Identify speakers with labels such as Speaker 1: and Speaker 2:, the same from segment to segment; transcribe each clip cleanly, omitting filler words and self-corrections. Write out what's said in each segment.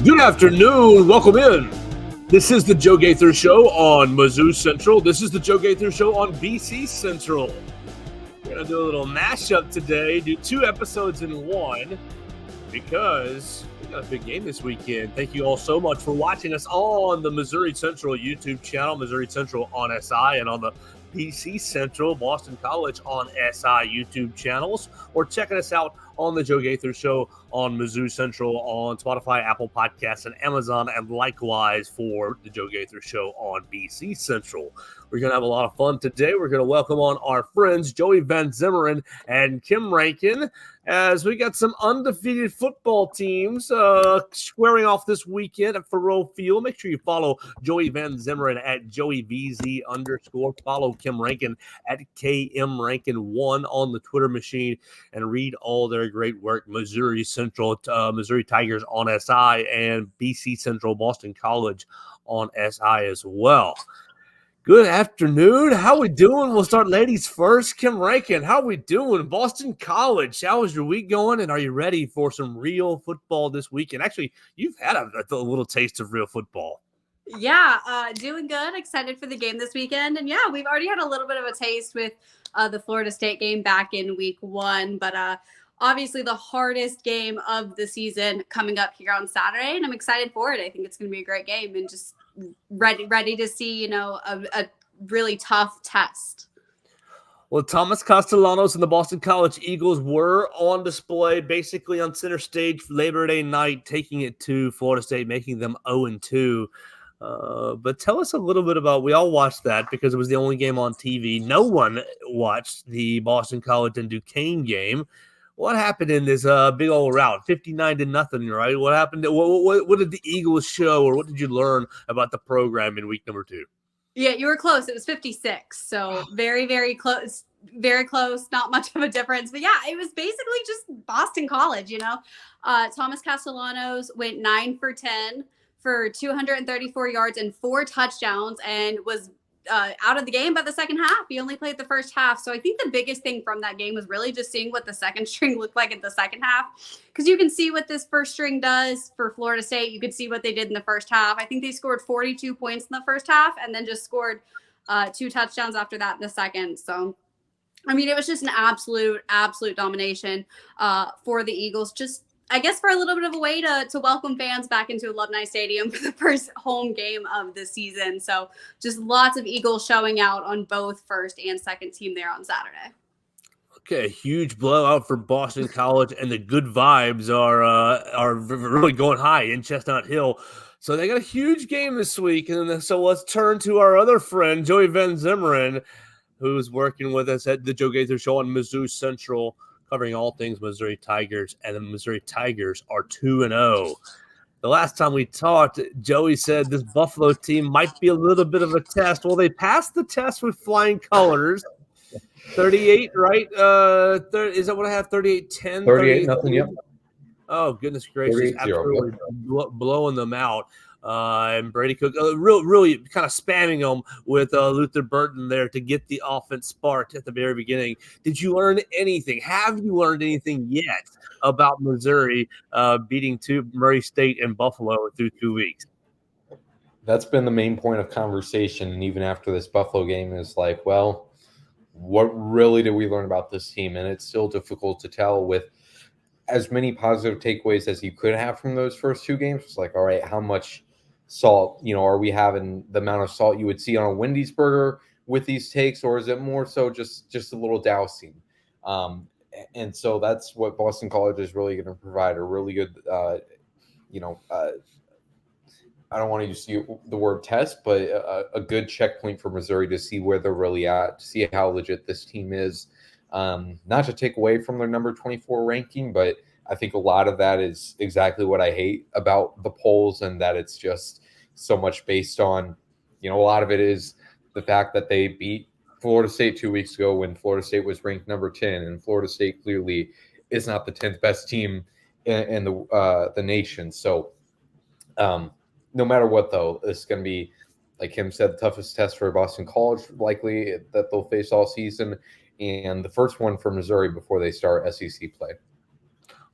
Speaker 1: Good afternoon. Welcome in. This is the Joe Gaither Show on Mizzou Central. This is the Joe Gaither Show on BC Central. We're going to do a little mashup today, do two episodes in one, because we got a big game this weekend. Thank you all so much for watching us on the Missouri Central YouTube channel, Missouri Central on SI, and on the BC Central Boston College on SI YouTube channels, or checking us out on the Joe Gaither Show on Mizzou Central on Spotify, Apple Podcasts, and Amazon, and likewise for the Joe Gaither Show on BC Central. We're going to have a lot of fun today. We're going to welcome on our friends Joey Van Zummeren and Kim Rankin, as we got some undefeated football teams squaring off this weekend at Faroe Field. Make sure you follow Joey Van Zummeren at JoeyVZ_. Follow Kim Rankin at KMRankin1 on the Twitter machine, and read all their great work. Missouri Central, Missouri Tigers on SI, and BC Central Boston College on SI as well. Good afternoon. How we doing? We'll start ladies first. Kim Rankin, how we doing? Boston College, how is your week going? And are you ready for some real football this weekend? Actually, you've had a little taste of real football.
Speaker 2: Yeah, doing good. Excited for the game this weekend. And yeah, we've already had a little bit of a taste with the Florida State game back in week 1. But obviously the hardest game of the season coming up here on Saturday. And I'm excited for it. I think it's going to be a great game, and just ready to see, a really tough test.
Speaker 1: Well, Thomas Castellanos and the Boston College Eagles were on display, basically on center stage for Labor Day night, taking it to Florida State, making them 0-2. But tell us a little bit about, we all watched that because it was the only game on TV. No one watched the Boston College and Duquesne game. What happened in this big old rout? 59-0, right? What happened? What did the Eagles show, or what did you learn about the program in week number 2?
Speaker 2: Yeah, you were close. It was 56. So very, very close. Very close. Not much of a difference. But yeah, it was basically just Boston College, Thomas Castellanos went 9 for 10 for 234 yards and 4 touchdowns, and was out of the game by the second half. He only played the first half. So I think the biggest thing from that game was really just seeing what the second string looked like in the second half, because you can see what this first string does for Florida State. You could see what they did in the first half. I think they scored 42 points in the first half, and then just scored 2 touchdowns after that in the second. So, I mean, it was just an absolute domination for the Eagles. Just, I guess, for a little bit of a way to welcome fans back into Alumni Stadium for the first home game of the season. So just lots of Eagles showing out on both first and second team there on Saturday.
Speaker 1: Okay, huge blowout for Boston College, and the good vibes are really going high in Chestnut Hill. So they got a huge game this week. And so let's turn to our other friend, Joey Van Zummeren, who's working with us at the Joe Gaither Show on Mizzou Central, covering all things Missouri Tigers, and the Missouri Tigers are 2-0. The last time we talked, Joey said this Buffalo team might be a little bit of a test. Well, they passed the test with flying colors. 38, right? Is that what I have? 38-10?
Speaker 3: 38-0, yep.
Speaker 1: Oh, goodness gracious.
Speaker 3: 38-0.
Speaker 1: Absolutely blowing them out. And Brady Cook really kind of spamming them with Luther Burton there to get the offense sparked at the very beginning. Did you learn anything? Have you learned anything yet about Missouri beating Murray State and Buffalo through 2 weeks?
Speaker 3: That's been the main point of conversation. And even after this Buffalo game is like, well, what really did we learn about this team? And it's still difficult to tell with as many positive takeaways as you could have from those first 2 games. It's like, all right, how much salt, are we having the amount of salt you would see on a Wendy's burger with these takes, or is it more so just a little dousing? And so that's what Boston College is really going to provide, a really good, I don't want to use the word test, but a good checkpoint for Missouri to see where they're really at, to see how legit this team is. Not to take away from their number 24 ranking, but I think a lot of that is exactly what I hate about the polls, and that it's just so much based on, a lot of it is the fact that they beat Florida State 2 weeks ago when Florida State was ranked number 10, and Florida State clearly is not the 10th best team in the nation. So no matter what, though, it's going to be, like Kim said, the toughest test for Boston College likely that they'll face all season, and the first one for Missouri before they start SEC play.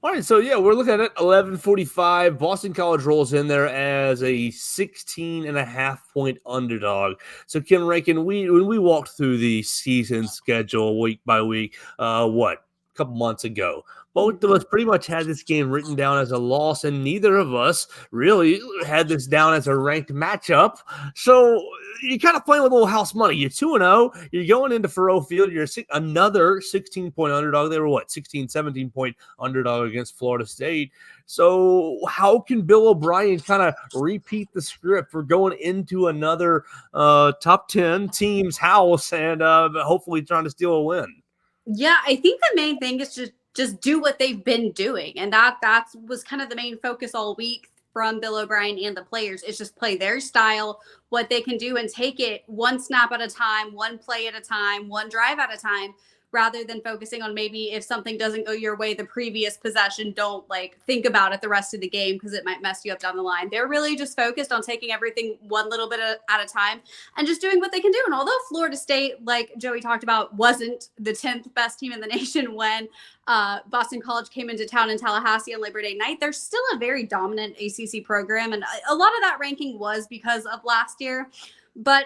Speaker 1: All right, so yeah, we're looking at 11:45. Boston College rolls in there as a 16.5-point underdog. So Kim Rankin, when we walked through the season schedule week by week, a couple months ago, both of us pretty much had this game written down as a loss, and neither of us really had this down as a ranked matchup. So you're kind of playing with a little house money. You're 2-0. You're going into Faurot Field. You're another 16-point underdog. They were 16, 17-point underdog against Florida State. So how can Bill O'Brien kind of repeat the script for going into another top 10 team's house and hopefully trying to steal a win?
Speaker 2: Yeah, I think the main thing is just do what they've been doing. And that was kind of the main focus all week from Bill O'Brien and the players, is just play their style, what they can do, and take it one snap at a time, one play at a time, one drive at a time, rather than focusing on maybe if something doesn't go your way the previous possession, don't think about it the rest of the game because it might mess you up down the line. They're really just focused on taking everything one little bit at a time and just doing what they can do. And although Florida State, like Joey talked about, wasn't the 10th best team in the nation when Boston College came into town in Tallahassee on Labor Day night, they're still a very dominant ACC program. And a lot of that ranking was because of last year. But,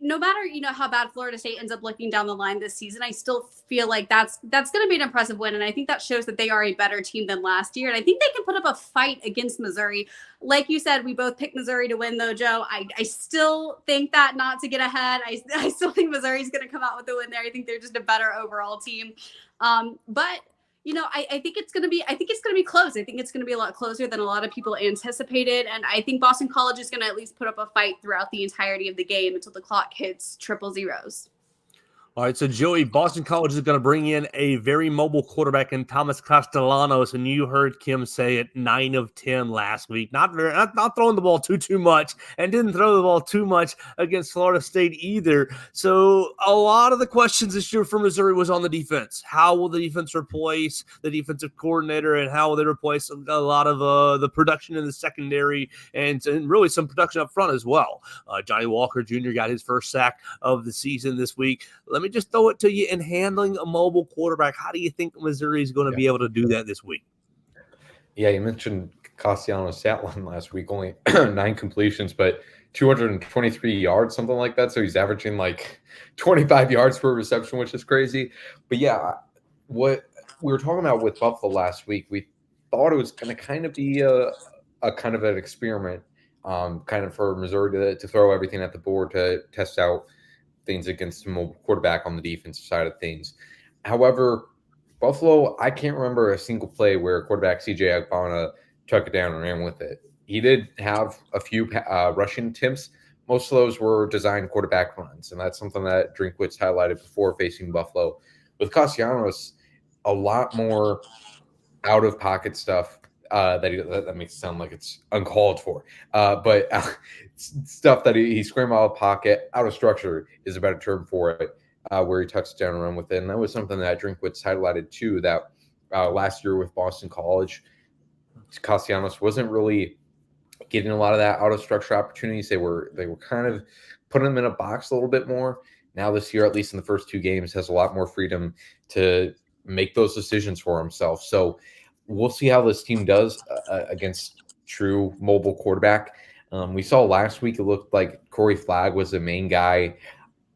Speaker 2: no matter, how bad Florida State ends up looking down the line this season, I still feel like that's going to be an impressive win. And I think that shows that they are a better team than last year. And I think they can put up a fight against Missouri. Like you said, we both picked Missouri to win, though, Joe. I still think that, not to get ahead, I still think Missouri's going to come out with the win there. I think they're just a better overall team. But I think it's going to be close. I think it's going to be a lot closer than a lot of people anticipated. And I think Boston College is going to at least put up a fight throughout the entirety of the game until the clock hits triple zeros.
Speaker 1: All right, so Joey, Boston College is going to bring in a very mobile quarterback in Thomas Castellanos, and you heard Kim say it, 9 of 10 last week. Not throwing the ball too much, and didn't throw the ball too much against Florida State either. So a lot of the questions this year for Missouri was on the defense. How will the defense replace the defensive coordinator, and how will they replace a lot of the production in the secondary and really some production up front as well? Johnny Walker Jr. got his first sack of the season this week. Let me just throw it to you. In handling a mobile quarterback, how do you think Missouri is going to be able to do that this week?
Speaker 3: Yeah, you mentioned Castellanos' stat line last week, only 9 completions, but 223 yards, something like that. So he's averaging 25 yards per reception, which is crazy. But yeah, what we were talking about with Buffalo last week, we thought it was going to kind of be a kind of an experiment, kind of for Missouri to throw everything at the board to test out things against a mobile quarterback on the defensive side of things. However, Buffalo, I can't remember a single play where quarterback CJ Agbana took it down and ran with it. He did have a few rushing attempts. Most of those were designed quarterback runs, and that's something that Drinkwitz highlighted before facing Buffalo. With Castellanos, a lot more out-of-pocket stuff that makes it sound like it's uncalled for. But stuff that he scrambled out of pocket, out of structure is a better term for it, where he tucks it down and run with it. And that was something that Drinkwitz highlighted too, that last year with Boston College, Castellanos wasn't really getting a lot of that out of structure opportunities. They were kind of putting him in a box a little bit more. Now this year, at least in the first 2 games, has a lot more freedom to make those decisions for himself. So we'll see how this team does against true mobile quarterback. We saw last week it looked like Corey Flagg was the main guy.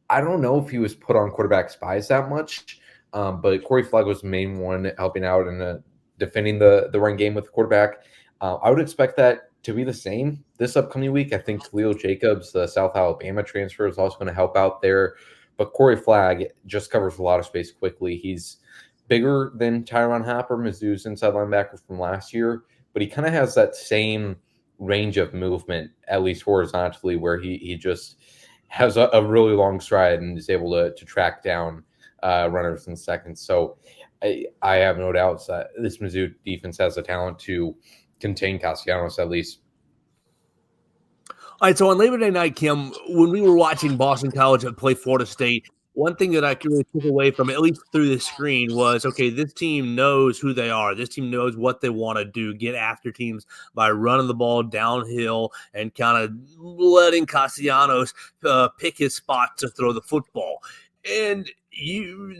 Speaker 3: I don't know if he was put on quarterback spies that much, but Corey Flagg was the main one helping out and defending the run game with the quarterback. I would expect that to be the same this upcoming week. I think Khalil Jacobs, the South Alabama transfer, is also going to help out there. But Corey Flagg just covers a lot of space quickly. He's bigger than Tyron Hopper, Mizzou's inside linebacker from last year, but he kind of has that same range of movement, at least horizontally, where he just has a really long stride and is able to track down runners in seconds. So I have no doubts that this Mizzou defense has the talent to contain Castellanos at least.
Speaker 1: All right, so on Labor Day night, Kim, when we were watching Boston College play Florida State, one thing that I really took away from, at least through the screen, was, okay, this team knows who they are. This team knows what they want to do, get after teams by running the ball downhill and kind of letting Castellanos pick his spot to throw the football. And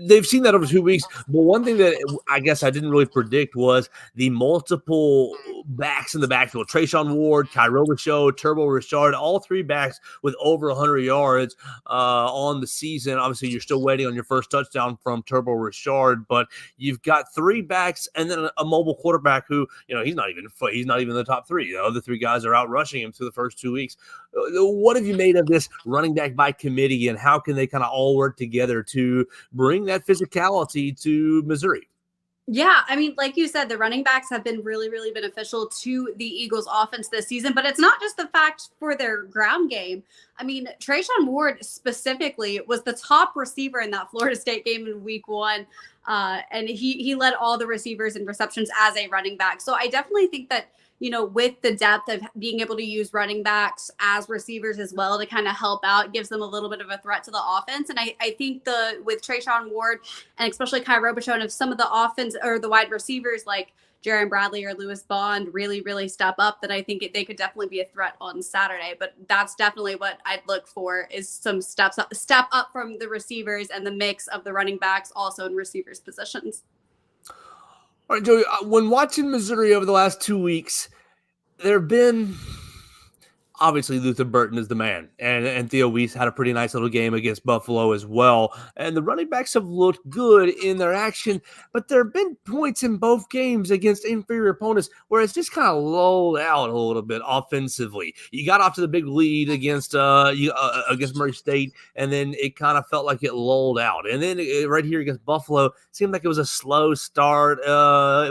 Speaker 1: they've seen that over 2 weeks. But one thing that I guess I didn't really predict was the multiple backs in the backfield. Trayshawn Ward, Kairoba Show, Turbo Richard, all three backs with over 100 yards on the season. Obviously, you're still waiting on your first touchdown from Turbo Richard, but you've got three backs and then a mobile quarterback who, he's not even in the top three. The other three guys are out rushing him through the first 2 weeks. What have you made of this running back by committee, and how can they kind of all work together to bring that physicality to Missouri?
Speaker 2: Yeah, I mean, like you said, the running backs have been really, really beneficial to the Eagles offense this season, but it's not just the fact for their ground game. I mean, Trayshawn Ward specifically was the top receiver in that Florida State game in week 1. And he led all the receivers in receptions as a running back. So I definitely think that, with the depth of being able to use running backs as receivers as well to kind of help out, gives them a little bit of a threat to the offense. And I think with Trayshawn Ward and especially Kai Robichaux, and if some of the offense or the wide receivers like Jaron Bradley or Lewis Bond really, really step up, then I think they could definitely be a threat on Saturday. But that's definitely what I'd look for, is some step up from the receivers and the mix of the running backs also in receivers positions.
Speaker 1: All right, Joey, when watching Missouri over the last 2 weeks, there have been – obviously Luther Burton is the man, and Theo Weiss had a pretty nice little game against Buffalo as well. And the running backs have looked good in their action, but there have been points in both games against inferior opponents where it's just kind of lulled out a little bit offensively. You got off to the big lead against Murray State, and then it kind of felt like it lulled out. And then right here against Buffalo, it seemed like it was a slow start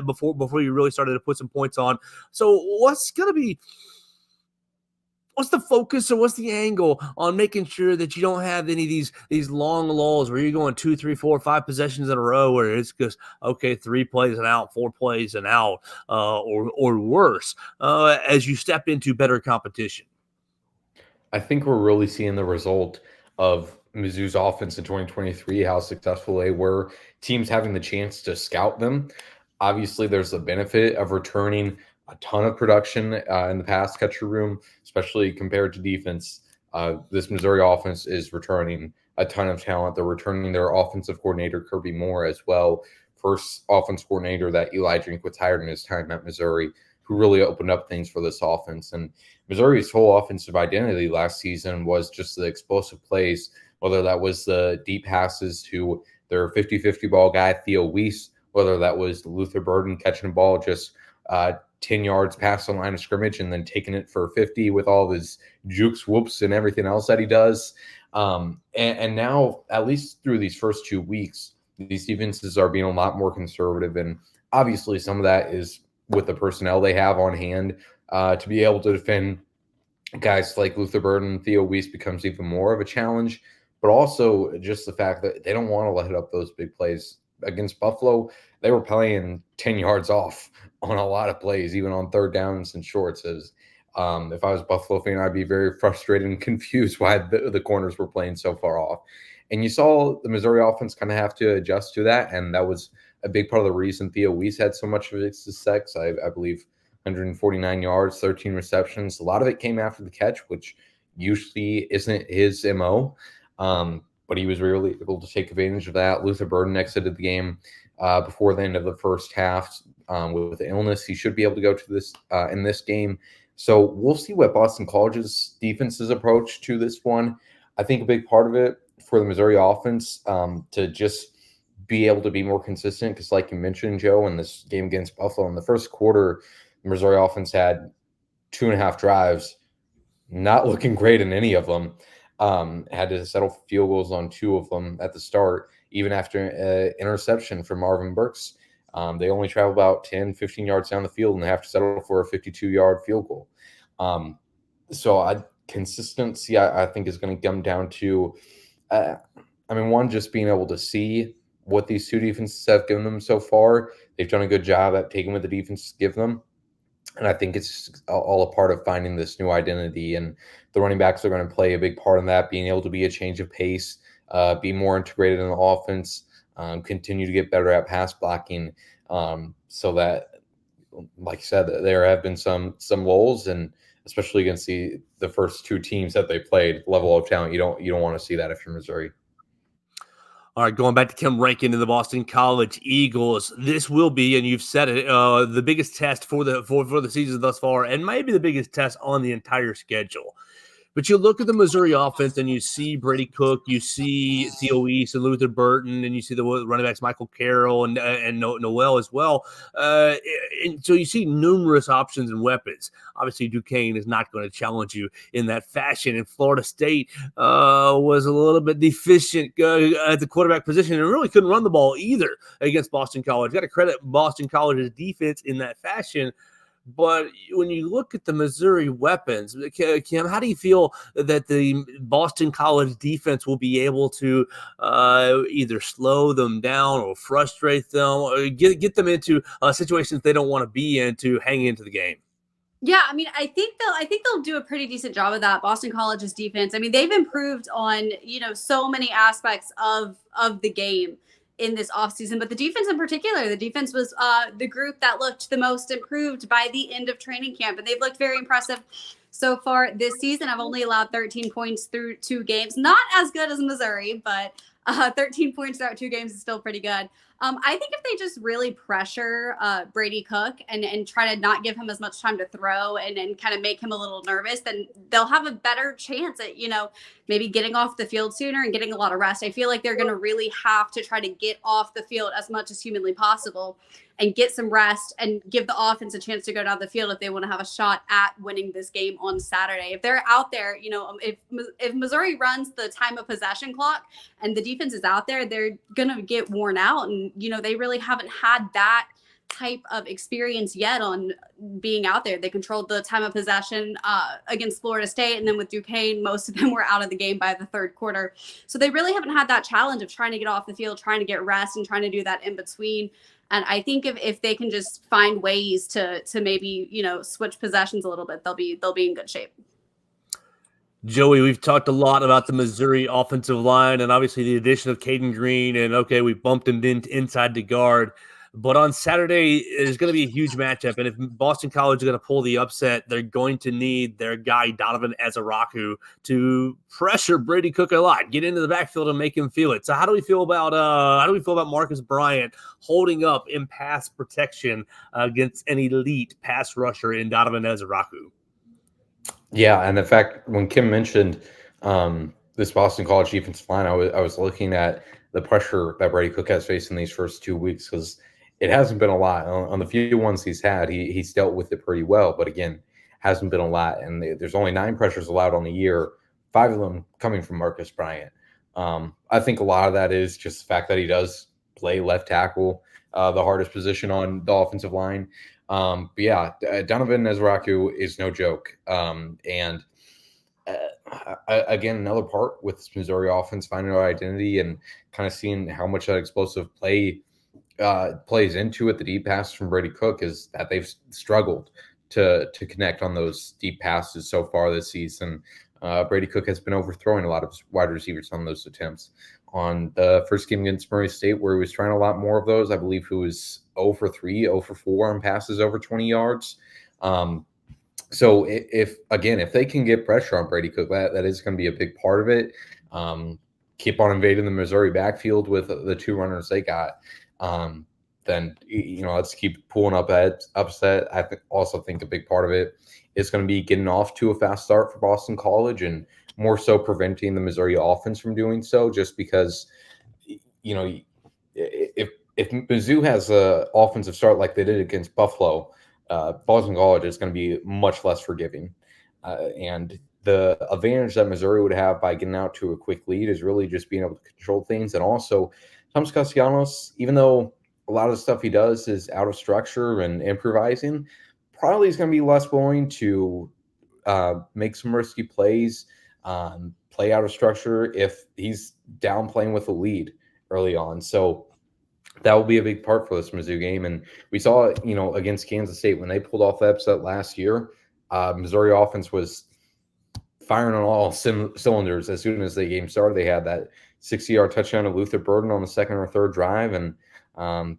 Speaker 1: before you really started to put some points on. So what's the focus, or what's the angle on making sure that you don't have any of these long lulls where you're going 2, 3, 4, 5 possessions in a row where it's just, okay, 3 plays and out, 4 plays and out, or worse, as you step into better competition?
Speaker 3: I think we're really seeing the result of Mizzou's offense in 2023, how successful they were, teams having the chance to scout them. Obviously, there's the benefit of returning a ton of production in the pass catcher room, especially compared to defense. This Missouri offense is returning a ton of talent. They're returning their offensive coordinator, Kirby Moore, as well. First offense coordinator that Eli Drinkwitz hired in his time at Missouri, who really opened up things for this offense. And Missouri's whole offensive identity last season was just the explosive plays, whether that was the deep passes to their 50-50 ball guy, Theo Weiss, whether that was Luther Burden catching the ball just 10 yards past the line of scrimmage and then taking it for 50 with all of his jukes, whoops, and everything else that he does. And now, at least through these first 2 weeks, these defenses are being a lot more conservative. And obviously some of that is with the personnel they have on hand to be able to defend guys like Luther Burden. Theo Weiss becomes even more of a challenge, but also just the fact that they don't want to let up those big plays. Against Buffalo, they were playing 10 yards off on a lot of plays, even on third downs and shorts. If I was a Buffalo fan, I'd be very frustrated and confused why the corners were playing so far off. And you saw the Missouri offense kind of have to adjust to that, and that was a big part of the reason Theo Weiss had so much of his success. I believe 149 yards, 13 receptions. A lot of it came after the catch, which usually isn't his MO. But he was really able to take advantage of that. Luther Burden exited the game before the end of the first half with illness. He should be able to go to this in this game. So we'll see what Boston College's defense's approach to this one. I think a big part of it for the Missouri offense to just be able to be more consistent, because like you mentioned, Joe, in this game against Buffalo, in the first quarter, the Missouri offense had 2.5 drives, not looking great in any of them. Had to settle for field goals on 2 of them at the start, even after an interception from Marvin Burks. They only travel about 10, 15 yards down the field, and they have to settle for a 52-yard field goal. Consistency, I think, is going to come down to, one, just being able to see what these 2 defenses have given them so far. They've done a good job at taking what the defenses give them. And I think it's all a part of finding this new identity, and the running backs are going to play a big part in that, being able to be a change of pace, be more integrated in the offense, continue to get better at pass blocking, so that, like you said, there have been some lulls, and especially against the first 2 teams that they played, level of talent, you don't want to see that if you're Missouri.
Speaker 1: All right, going back to Kim Rankin and the Boston College Eagles, this will be, and you've said it, the biggest test for the season thus far, and maybe the biggest test on the entire schedule. But you look at the Missouri offense and you see Brady Cook, you see Theo East and Luther Burton, and you see the running backs Michael Carroll and Noel as well. And so you see numerous options and weapons. Obviously, Duquesne is not going to challenge you in that fashion. And Florida State was a little bit deficient at the quarterback position and really couldn't run the ball either against Boston College. Got to credit Boston College's defense in that fashion. But when you look at the Missouri weapons, Kim, how do you feel that the Boston College defense will be able to either slow them down or frustrate them or get them into situations they don't want to be in to hang into the game?
Speaker 2: Yeah, I mean, I think they'll do a pretty decent job of that. Boston College's defense. I mean, they've improved on, so many aspects of the game in this offseason, but the defense in particular, the defense was the group that looked the most improved by the end of training camp, and they've looked very impressive so far this season. I've only allowed 13 points through 2 games, not as good as Missouri, but 13 points throughout 2 games is still pretty good. I think if they just really pressure Brady Cook and try to not give him as much time to throw and kind of make him a little nervous, then they'll have a better chance at, maybe getting off the field sooner and getting a lot of rest. I feel like they're going to really have to try to get off the field as much as humanly possible and get some rest and give the offense a chance to go down the field if they want to have a shot at winning this game on Saturday. If they're out there, if Missouri runs the time of possession clock and the defense is out there, they're going to get worn out. And, they really haven't had that type of experience yet on being out there. They controlled the time of possession against Florida State. And then with Duquesne, most of them were out of the game by the third quarter. So they really haven't had that challenge of trying to get off the field, trying to get rest and trying to do that in between. And I think if they can just find ways to maybe, switch possessions a little bit, they'll be in good shape.
Speaker 1: Joey, we've talked a lot about the Missouri offensive line and obviously the addition of Caden Green. And okay, we bumped him inside the guard. But on Saturday, it's going to be a huge matchup. And if Boston College is going to pull the upset, they're going to need their guy, Donovan Ezaraku, to pressure Brady Cook a lot, get into the backfield and make him feel it. So how do we feel about Marcus Bryant holding up in pass protection against an elite pass rusher in Donovan Ezaraku?
Speaker 3: Yeah, and in fact, when Kim mentioned this Boston College defensive line, I was looking at the pressure that Brady Cook has faced in these first 2 weeks because it hasn't been a lot. On the few ones he's had, he's dealt with it pretty well, but again, hasn't been a lot. And there's only 9 pressures allowed on the year, 5 of them coming from Marcus Bryant. I think a lot of that is just the fact that he does play left tackle, the hardest position on the offensive line. But yeah, Donovan Ezaraku is no joke. And again, another part with this Missouri offense finding our identity and kind of seeing how much that explosive play plays into it. The deep pass from Brady Cook is that they've struggled to connect on those deep passes so far this season. Brady Cook has been overthrowing a lot of wide receivers on those attempts. On the first game against Murray State, where he was trying a lot more of those, I believe he was 0 for 3, 0 for 4 on passes over 20 yards. So if they can get pressure on Brady Cook, that is going to be a big part of it. Keep on invading the Missouri backfield with the 2 runners they got. Then let's keep pulling up that upset. I also think a big part of it is going to be getting off to a fast start for Boston College and more so preventing the Missouri offense from doing so, just because if Mizzou has an offensive start like they did against Buffalo, Boston College is going to be much less forgiving. And the advantage that Missouri would have by getting out to a quick lead is really just being able to control things. And also, Thomas Castellanos, even though a lot of the stuff he does is out of structure and improvising, probably is going to be less willing to make some risky plays, play out of structure if he's down playing with a lead early on. So that will be a big part for this Mizzou game. And we saw it, against Kansas State when they pulled off the upset last year. Missouri offense was firing on all cylinders as soon as the game started. They had that 60-yard touchdown to Luther Burden on the second or third drive, and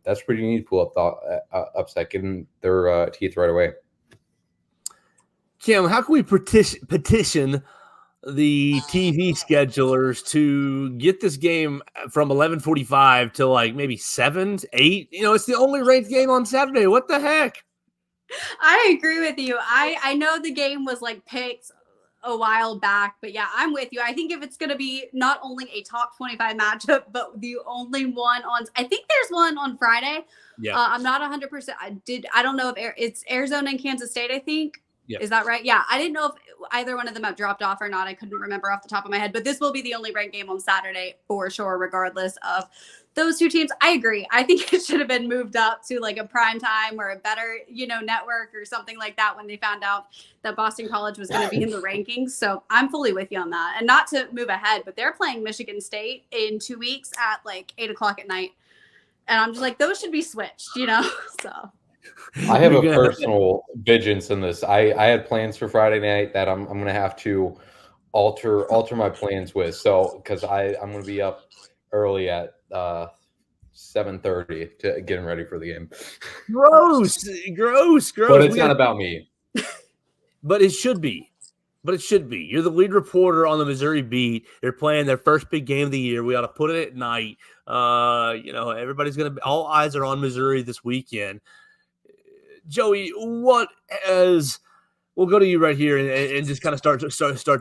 Speaker 3: that's pretty neat to pull up the upset, getting their teeth right away.
Speaker 1: Kim, how can we petition the TV schedulers to get this game from 11:45 to like maybe 7, 8. It's the only ranked game on Saturday. What the heck?
Speaker 2: I agree with you. I know the game was like picked a while back, but yeah, I'm with you. I think if it's going to be not only a top 25 matchup, but the only one I think there's one on Friday.
Speaker 1: Yeah.
Speaker 2: I'm not 100%. I don't know if it's Arizona and Kansas State, I think.
Speaker 1: Yep.
Speaker 2: Is that right? Yeah. I didn't know if either one of them have dropped off or not. I couldn't remember off the top of my head, but this will be the only ranked game on Saturday for sure, regardless of those two teams. I agree. I think it should have been moved up to like a prime time or a better, network or something like that when they found out that Boston College was going to be in the rankings. So I'm fully with you on that. And not to move ahead, but they're playing Michigan State in 2 weeks at like 8:00 at night. And I'm just like, those should be switched, so.
Speaker 3: I have a personal vengeance in this. I had plans for Friday night that I'm going to have to alter my plans with. So, because I'm going to be up early at 7:30 to getting ready for the game.
Speaker 1: Gross.
Speaker 3: But it's not about me.
Speaker 1: But it should be. You're the lead reporter on the Missouri beat. They're playing their first big game of the year. We ought to put it at night. Everybody's going to be, all eyes are on Missouri this weekend. Joey, we'll go to you right here and just kind of start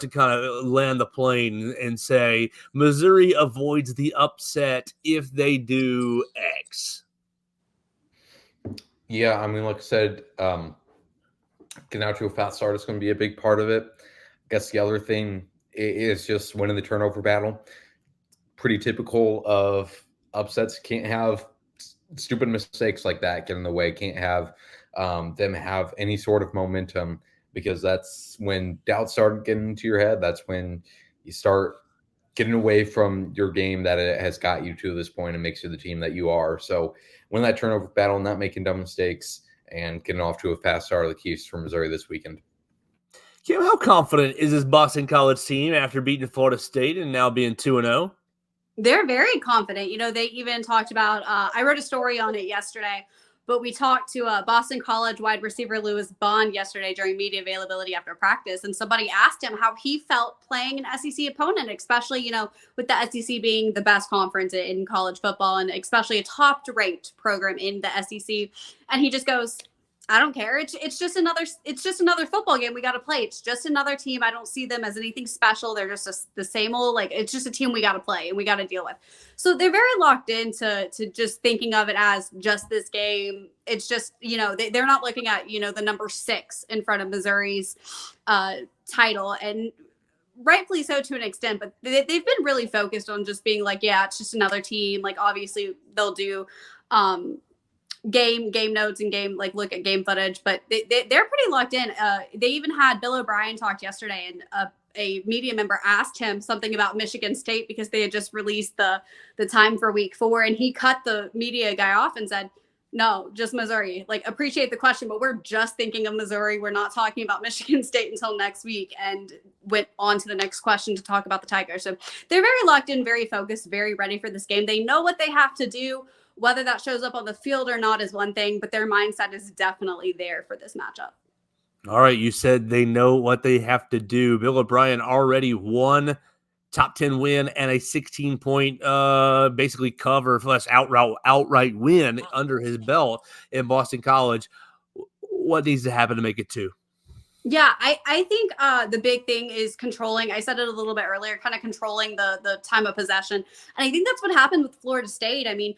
Speaker 1: to kind of land the plane and say Missouri avoids the upset if they do X.
Speaker 3: Yeah, I mean, like I said, getting out to a fast start is going to be a big part of it. I guess the other thing is just winning the turnover battle. Pretty typical of upsets. Can't have stupid mistakes like that get in the way. Can't have them have any sort of momentum, because that's when doubts start getting into your head. That's when you start getting away from your game that it has got you to this point and makes you the team that you are. So win that turnover battle, not making dumb mistakes, and getting off to a fast start are the keys for Missouri this weekend.
Speaker 1: Kim, how confident is this Boston College team after beating Florida State and now being 2-0?
Speaker 2: They're very confident. They even talked about, I wrote a story on it yesterday, but we talked to Boston College wide receiver Lewis Bond yesterday during media availability after practice. And somebody asked him how he felt playing an SEC opponent, especially, with the SEC being the best conference in college football and especially a top ranked program in the SEC. And he just goes, I don't care. It's just another football game we got to play. It's just another team. I don't see them as anything special. They're just the same old, it's just a team we got to play and we got to deal with. So they're very locked into just thinking of it as just this game. It's just, they're not looking at, the number 6 in front of Missouri's title, and rightfully so to an extent, but they've been really focused on just being like, yeah, it's just another team. Like, obviously they'll do, game notes and look at game footage, but they're pretty locked in. They even had Bill O'Brien talk yesterday, and a media member asked him something about Michigan State because they had just released the time for week 4, and he cut the media guy off and said, no, just Missouri. Appreciate the question, but we're just thinking of Missouri. We're not talking about Michigan State until next week, and went on to the next question to talk about the Tigers. So they're very locked in, very focused, very ready for this game. They know what they have to do. Whether that shows up on the field or not is one thing, but their mindset is definitely there for this matchup.
Speaker 1: All right, you said they know what they have to do. Bill O'Brien already won top 10 win and a 16-point basically cover / outright win under his belt in Boston College. What needs to happen to make it 2?
Speaker 2: Yeah, I think the big thing is controlling. I said it a little bit earlier, kind of controlling the time of possession. And I think that's what happened with Florida State. I mean,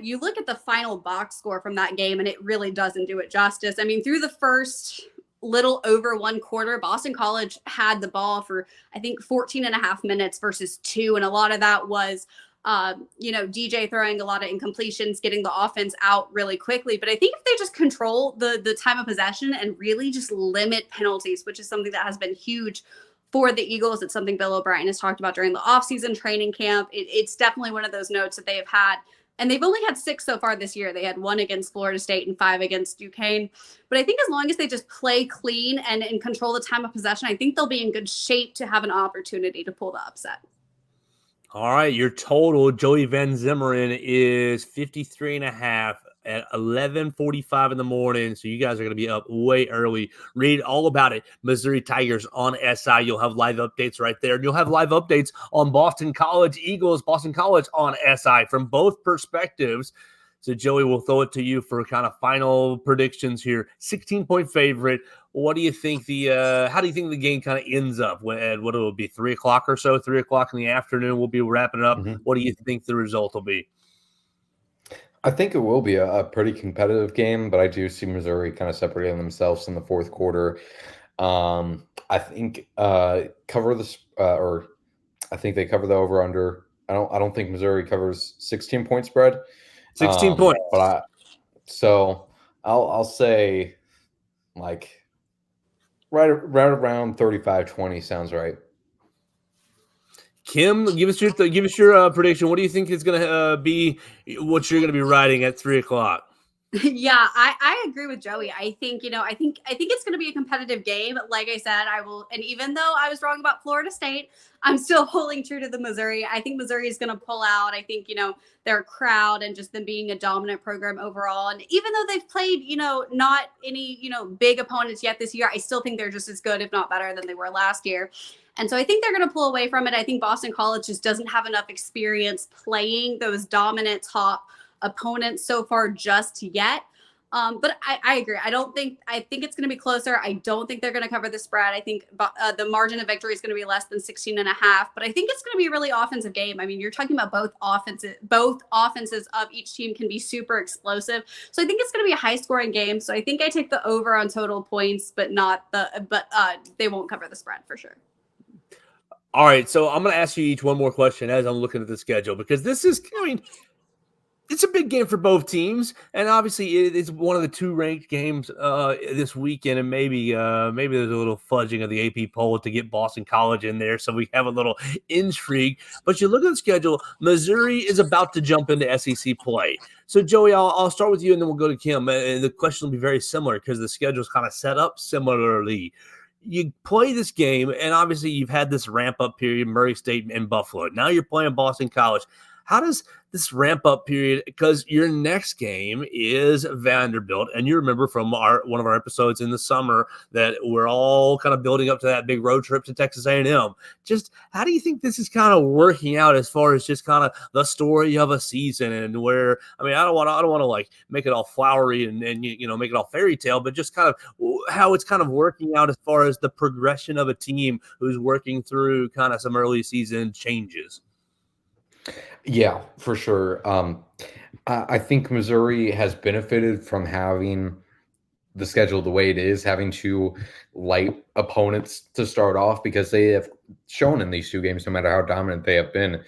Speaker 2: you look at the final box score from that game, and it really doesn't do it justice. I mean, through the first little over 1 quarter, Boston College had the ball for, I think, 14 and a half minutes versus 2. And a lot of that was, DJ throwing a lot of incompletions, getting the offense out really quickly. But I think if they just control the time of possession and really just limit penalties, which is something that has been huge for the Eagles, it's something Bill O'Brien has talked about during the offseason training camp. It's definitely one of those notes that they have had. And they've only had 6 so far this year. They had 1 against Florida State and 5 against Duquesne. But I think as long as they just play clean and control the time of possession, I think they'll be in good shape to have an opportunity to pull the upset.
Speaker 1: All right, your total, Joey Van Zummeren, is 53.5. at 11:45 in the morning. So you guys are going to be up way early. Read all about it. Missouri Tigers on SI. You'll have live updates right there. And you'll have live updates on Boston College Eagles, Boston College on SI from both perspectives. So, Joey, we'll throw it to you for kind of final predictions here. 16-point favorite. What do you think how do you think the game kind of ends up? What it will be, 3 o'clock or so, 3 o'clock in the afternoon? We'll be wrapping it up.
Speaker 3: Mm-hmm.
Speaker 1: What do you think the result will be?
Speaker 3: I think it will be a pretty competitive game, but I do see Missouri kind of separating themselves in the fourth quarter. I think cover this, or I think they cover the over under. I don't think Missouri covers 16-point spread.
Speaker 1: 16 points.
Speaker 3: But I'll say like right around 35-20 sounds right.
Speaker 1: Kim, give us your prediction. What do you think is going to be what you're going to be riding at 3 o'clock?
Speaker 2: Yeah, I agree with Joey. I think it's going to be a competitive game. Like I said, and even though I was wrong about Florida State, I'm still holding true to the Missouri. I think Missouri is going to pull out. I think, their crowd and just them being a dominant program overall. And even though they've played, not any, big opponents yet this year, I still think they're just as good, if not better, than they were last year. And so I think they're going to pull away from it. I think Boston College just doesn't have enough experience playing those dominant top opponents so far just yet. But I agree. I think it's going to be closer. I don't think they're going to cover the spread. I think the margin of victory is going to be less than 16.5, but I think it's going to be a really offensive game. I mean, you're talking about both offenses of each team can be super explosive. So I think it's going to be a high scoring game. So I think I take the over on total points, but they won't cover the spread for sure.
Speaker 1: All right. So I'm going to ask you each one more question as I'm looking at the schedule, because it's a big game for both teams, and obviously it's one of the 2 ranked games this weekend, and maybe there's a little fudging of the AP poll to get Boston College in there, so we have a little intrigue. But you look at the schedule, Missouri is about to jump into SEC play. So, Joey, I'll start with you, and then we'll go to Kim. And the question will be very similar because the schedule's kind of set up similarly. You play this game, and obviously you've had this ramp-up period, Murray State and Buffalo. Now you're playing Boston College. How does this ramp-up period, because your next game is Vanderbilt, and you remember from one of our episodes in the summer that we're all kind of building up to that big road trip to Texas A&M. Just how do you think this is kind of working out as far as just kind of the story of a season, and where, I mean, I don't want to like make it all flowery and make it all fairy tale, but just kind of how it's kind of working out as far as the progression of a team who's working through kind of some early season changes.
Speaker 3: Yeah, for sure. I think Missouri has benefited from having the schedule the way it is, having 2 light opponents to start off, because they have shown in these 2 games, no matter how dominant they have been,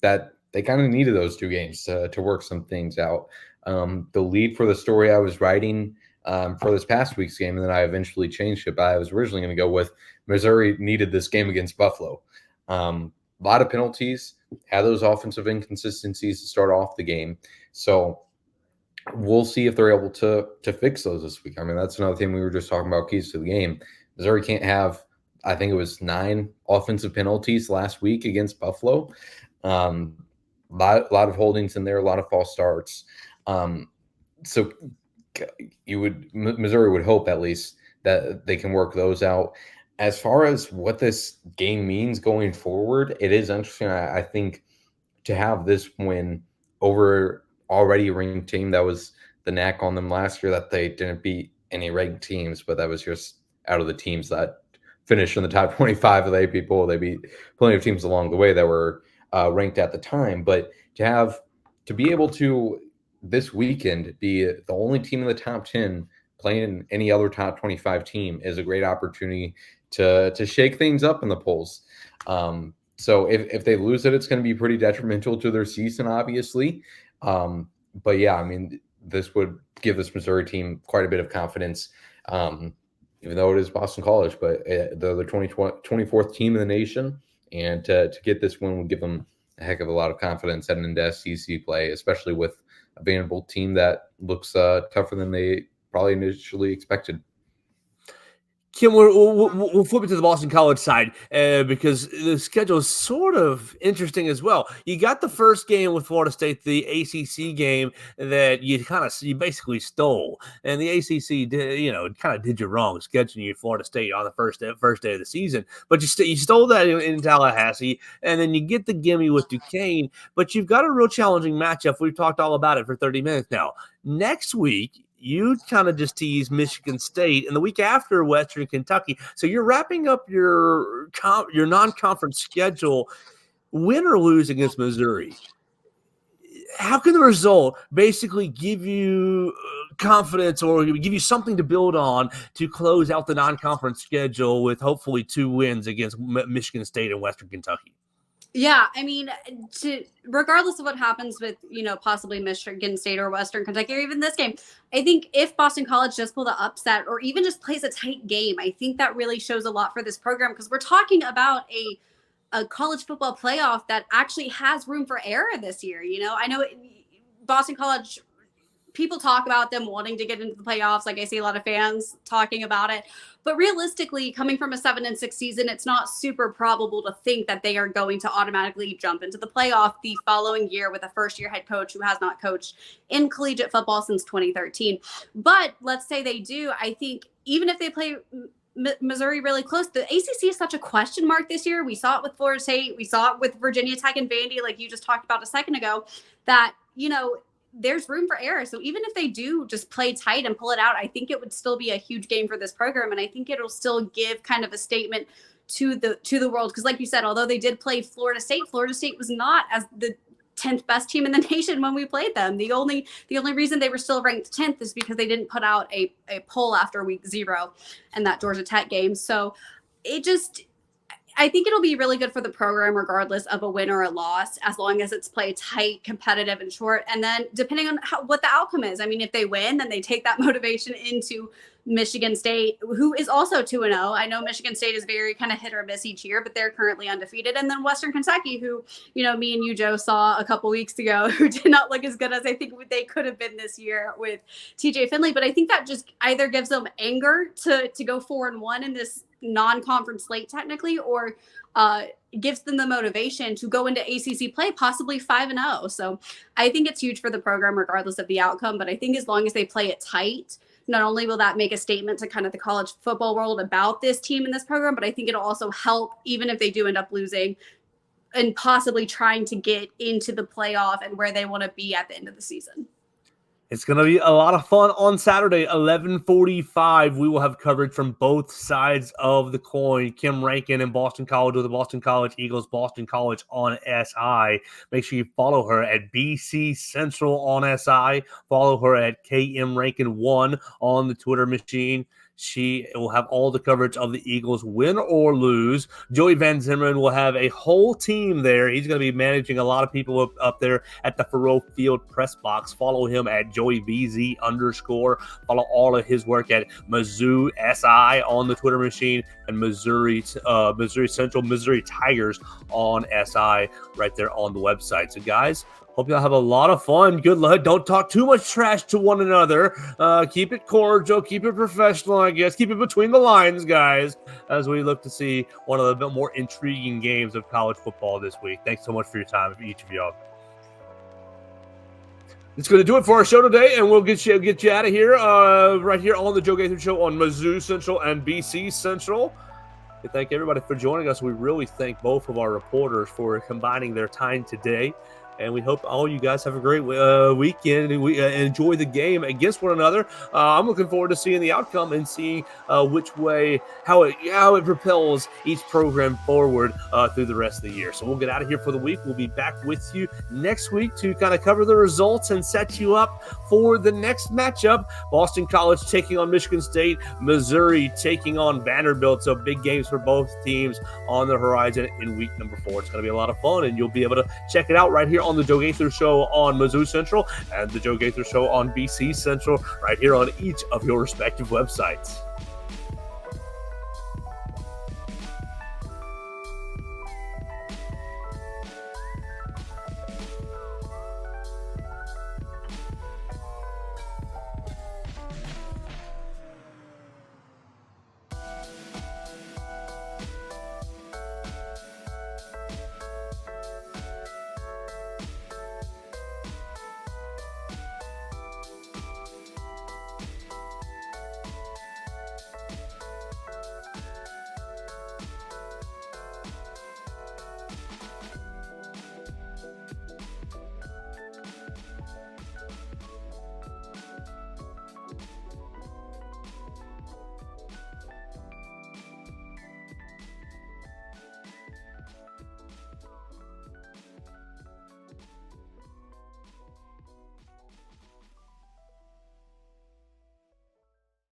Speaker 3: that they kind of needed those 2 games to work some things out. The lead for the story I was writing for this past week's game, and then I eventually changed it, but I was originally going to go with Missouri needed this game against Buffalo. A lot of penalties, had those offensive inconsistencies to start off the game. So we'll see if they're able to fix those this week. I mean, that's another thing we were just talking about, keys to the game. Missouri can't have, I think it was 9 offensive penalties last week against Buffalo. Lot of holdings in there, a lot of false starts. So Missouri would hope at least that they can work those out. As far as what this game means going forward, it is interesting. I think to have this win over already a ranked team, that was the knack on them last year, that they didn't beat any ranked teams, but that was just out of the teams that finished in the top 25 of the AP poll. They beat plenty of teams along the way that were ranked at the time. But to be able to this weekend be the only team in the top 10 playing any other top 25 team is a great opportunity to shake things up in the polls. So if they lose it, it's going to be pretty detrimental to their season, obviously. But yeah, I mean, this would give this Missouri team quite a bit of confidence, even though it is Boston College, but they're the 24th team in the nation. And to get this win would give them a heck of a lot of confidence heading into SEC play, especially with a Vanderbilt team that looks tougher than they probably initially expected.
Speaker 1: Kim, we'll flip it to the Boston College side because the schedule is sort of interesting as well. You got the first game with Florida State, the ACC game that you basically stole, and the ACC kind of did you wrong scheduling you Florida State on the first day of the season. But you stole that in Tallahassee, and then you get the gimme with Duquesne. But you've got a real challenging matchup. We've talked all about it for 30 minutes now. Next week, you kind of just tease Michigan State, and the week after Western Kentucky. So you're wrapping up your non-conference schedule, win or lose against Missouri. How can the result basically give you confidence or give you something to build on to close out the non-conference schedule with hopefully 2 wins against Michigan State and Western Kentucky?
Speaker 2: Yeah, I mean, regardless of what happens with, possibly Michigan State or Western Kentucky or even this game, I think if Boston College does pull the upset or even just plays a tight game, I think that really shows a lot for this program because we're talking about a college football playoff that actually has room for error this year. I know Boston College, people talk about them wanting to get into the playoffs. Like I see a lot of fans talking about it, but realistically, coming from a 7-6 season, it's not super probable to think that they are going to automatically jump into the playoff the following year with a first-year head coach who has not coached in collegiate football since 2013. But let's say they do. I think even if they play Missouri really close, the ACC is such a question mark this year. We saw it with Florida State. We saw it with Virginia Tech and Vandy, like you just talked about a second ago, that, there's room for error. So even if they do just play tight and pull it out, I think it would still be a huge game for this program. And I think it'll still give kind of a statement to the world. Because like you said, although they did play Florida State was not as the 10th best team in the nation when we played them. The only reason they were still ranked 10th is because they didn't put out a poll after week 0 and that Georgia Tech game. So I think it'll be really good for the program regardless of a win or a loss, as long as it's played tight, competitive, and short. And then depending on what the outcome is, I mean, if they win, then they take that motivation into Michigan State, who is also 2-0. I know Michigan State is very kind of hit or miss each year, but they're currently undefeated. And then Western Kentucky, who, me and you, Joe, saw a couple weeks ago, who did not look as good as I think they could have been this year with TJ Finley. But I think that just either gives them anger to go 4-1 in this non-conference slate technically, or gives them the motivation to go into ACC play, possibly 5-0. So I think it's huge for the program regardless of the outcome. But I think as long as they play it tight, not only will that make a statement to kind of the college football world about this team and this program, but I think it'll also help, even if they do end up losing, and possibly trying to get into the playoff and where they want to be at the end of the season.
Speaker 1: It's going to be a lot of fun on Saturday, 11:45. We will have coverage from both sides of the coin. Kim Rankin in Boston College with the Boston College Eagles, Boston College on SI. Make sure you follow her at BC Central on SI. Follow her at KM Rankin1 on the Twitter machine. She will have all the coverage of the Eagles, win or lose. Joey Van Zummeren will have a whole team there. He's going to be managing a lot of people up there at the Faroe Field press box. Follow him at JoeyVZ_. Follow all of his work at Mizzou SI on the Twitter machine and Missouri Central, Missouri Tigers on SI right there on the website. So, guys, hope y'all have a lot of fun. Good luck. Don't talk too much trash to one another. Keep it cordial. Keep it professional, I guess. Keep it between the lines, guys, as we look to see one of the bit more intriguing games of college football this week. Thanks so much for your time, each of y'all. It's going to do it for our show today, and we'll get you out of here right here on the Joe Gaither Show on Mizzou Central and BC Central. We thank everybody for joining us. We really thank both of our reporters for combining their time today. And we hope all you guys have a great weekend and we enjoy the game against one another. I'm looking forward to seeing the outcome and seeing which way, how it propels each program forward through the rest of the year. So we'll get out of here for the week. We'll be back with you next week to kind of cover the results and set you up for the next matchup. Boston College taking on Michigan State, Missouri taking on Vanderbilt. So big games for both teams on the horizon in week number 4. It's going to be a lot of fun, and you'll be able to check it out right here on the Joe Gaither Show on Mizzou Central and the Joe Gaither Show on BC Central right here on each of your respective websites.